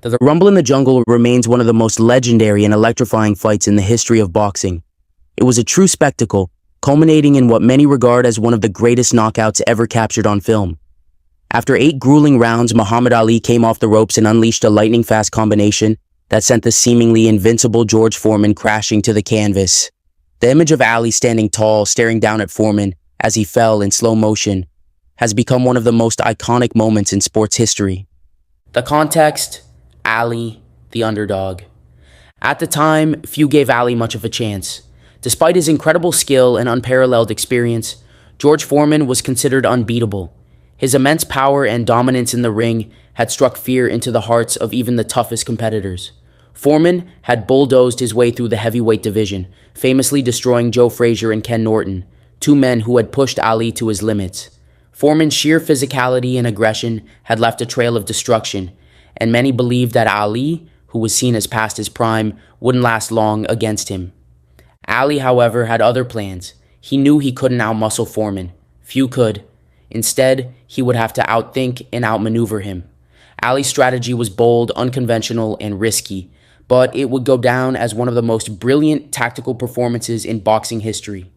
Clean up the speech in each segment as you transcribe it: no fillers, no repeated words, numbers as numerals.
The Rumble in the Jungle remains one of the most legendary and electrifying fights in the history of boxing. It was a true spectacle, culminating in what many regard as one of the greatest knockouts ever captured on film. After 8 grueling rounds, Muhammad Ali came off the ropes and unleashed a lightning-fast combination that sent the seemingly invincible George Foreman crashing to the canvas. The image of Ali standing tall, staring down at Foreman as he fell in slow motion, has become one of the most iconic moments in sports history. The context: Ali, the underdog. At the time, few gave Ali much of a chance. Despite his incredible skill and unparalleled experience, George Foreman was considered unbeatable. His immense power and dominance in the ring had struck fear into the hearts of even the toughest competitors. Foreman had bulldozed his way through the heavyweight division, famously destroying Joe Frazier and Ken Norton, 2 men who had pushed Ali to his limits. Foreman's sheer physicality and aggression had left a trail of destruction, and many believed that Ali, who was seen as past his prime, wouldn't last long against him. Ali, however, had other plans. He knew he couldn't outmuscle Foreman. Few could. Instead, he would have to outthink and outmaneuver him. Ali's strategy was bold, unconventional, and risky, but it would go down as one of the most brilliant tactical performances in boxing history.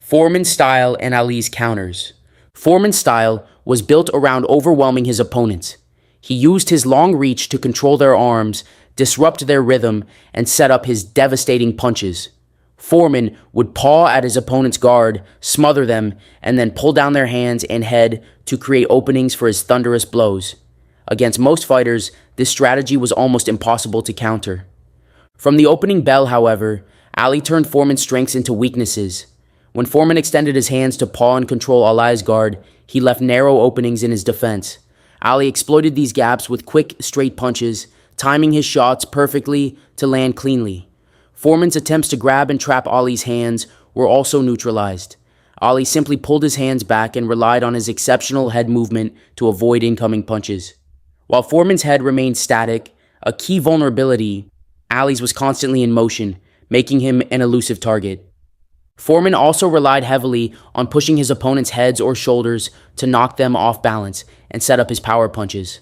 Foreman's style and Ali's counters. Foreman's style was built around overwhelming his opponents. He used his long reach to control their arms, disrupt their rhythm, and set up his devastating punches. Foreman would paw at his opponent's guard, smother them, and then pull down their hands and head to create openings for his thunderous blows. Against most fighters, this strategy was almost impossible to counter. From the opening bell, however, Ali turned Foreman's strengths into weaknesses. When Foreman extended his hands to paw and control Ali's guard, he left narrow openings in his defense. Ali exploited these gaps with quick, straight punches, timing his shots perfectly to land cleanly. Foreman's attempts to grab and trap Ali's hands were also neutralized. Ali simply pulled his hands back and relied on his exceptional head movement to avoid incoming punches. While Foreman's head remained static, a key vulnerability, Ali's was constantly in motion, making him an elusive target. Foreman also relied heavily on pushing his opponent's heads or shoulders to knock them off balance and set up his power punches.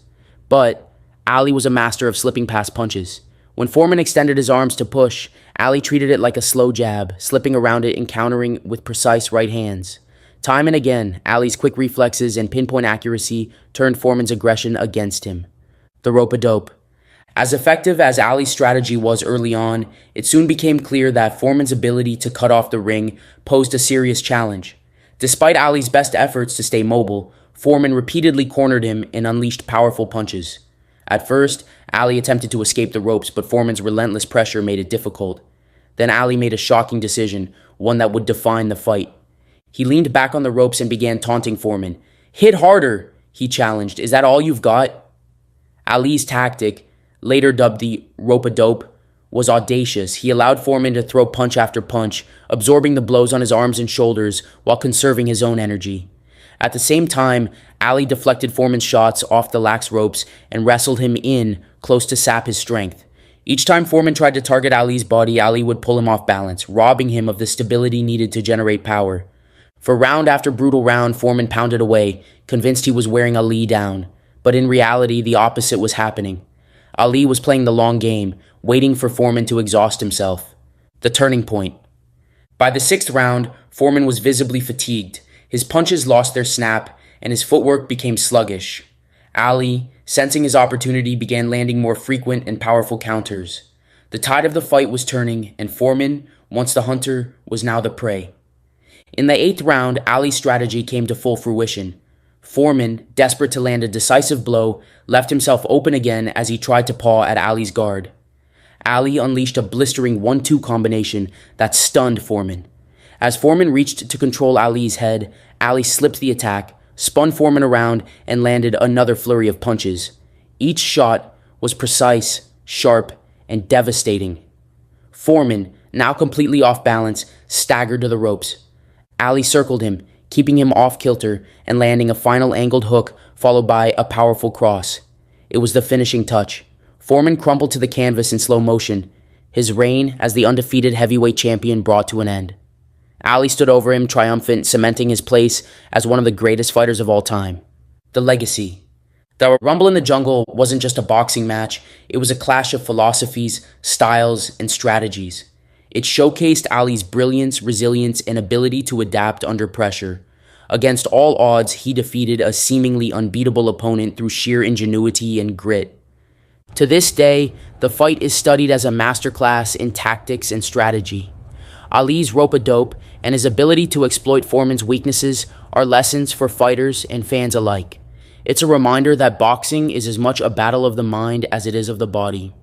But Ali was a master of slipping past punches. When Foreman extended his arms to push, Ali treated it like a slow jab, slipping around it and countering with precise right hands. Time and again, Ali's quick reflexes and pinpoint accuracy turned Foreman's aggression against him. The rope-a-dope. As effective as Ali's strategy was early on, it soon became clear that Foreman's ability to cut off the ring posed a serious challenge. Despite Ali's best efforts to stay mobile, Foreman repeatedly cornered him and unleashed powerful punches. At first, Ali attempted to escape the ropes, but Foreman's relentless pressure made it difficult. Then Ali made a shocking decision, one that would define the fight. He leaned back on the ropes and began taunting Foreman. "Hit harder," he challenged. "Is that all you've got?" Ali's tactic, later dubbed the rope-a-dope, was audacious. He allowed Foreman to throw punch after punch, absorbing the blows on his arms and shoulders while conserving his own energy. At the same time, Ali deflected Foreman's shots off the lax ropes and wrestled him in close to sap his strength. Each time Foreman tried to target Ali's body, Ali would pull him off balance, robbing him of the stability needed to generate power. For round after brutal round, Foreman pounded away, convinced he was wearing Ali down. But in reality, the opposite was happening. Ali was playing the long game, waiting for Foreman to exhaust himself. The turning point. By the 6th round, Foreman was visibly fatigued. His punches lost their snap, and his footwork became sluggish. Ali, sensing his opportunity, began landing more frequent and powerful counters. The tide of the fight was turning, and Foreman, once the hunter, was now the prey. In the 8th round, Ali's strategy came to full fruition. Foreman, desperate to land a decisive blow, left himself open again as he tried to paw at Ali's guard. Ali unleashed a blistering 1-2 combination that stunned Foreman. As Foreman reached to control Ali's head, Ali slipped the attack, spun Foreman around, and landed another flurry of punches. Each shot was precise, sharp, and devastating. Foreman, now completely off balance, staggered to the ropes. Ali circled him, keeping him off kilter and landing a final angled hook followed by a powerful cross. It was the finishing touch. Foreman crumpled to the canvas in slow motion, his reign as the undefeated heavyweight champion brought to an end. Ali stood over him, triumphant, cementing his place as one of the greatest fighters of all time. The legacy. The Rumble in the Jungle wasn't just a boxing match, it was a clash of philosophies, styles, and strategies. It showcased Ali's brilliance, resilience, and ability to adapt under pressure. Against all odds, he defeated a seemingly unbeatable opponent through sheer ingenuity and grit. To this day, the fight is studied as a masterclass in tactics and strategy. Ali's rope-a-dope and his ability to exploit Foreman's weaknesses are lessons for fighters and fans alike. It's a reminder that boxing is as much a battle of the mind as it is of the body.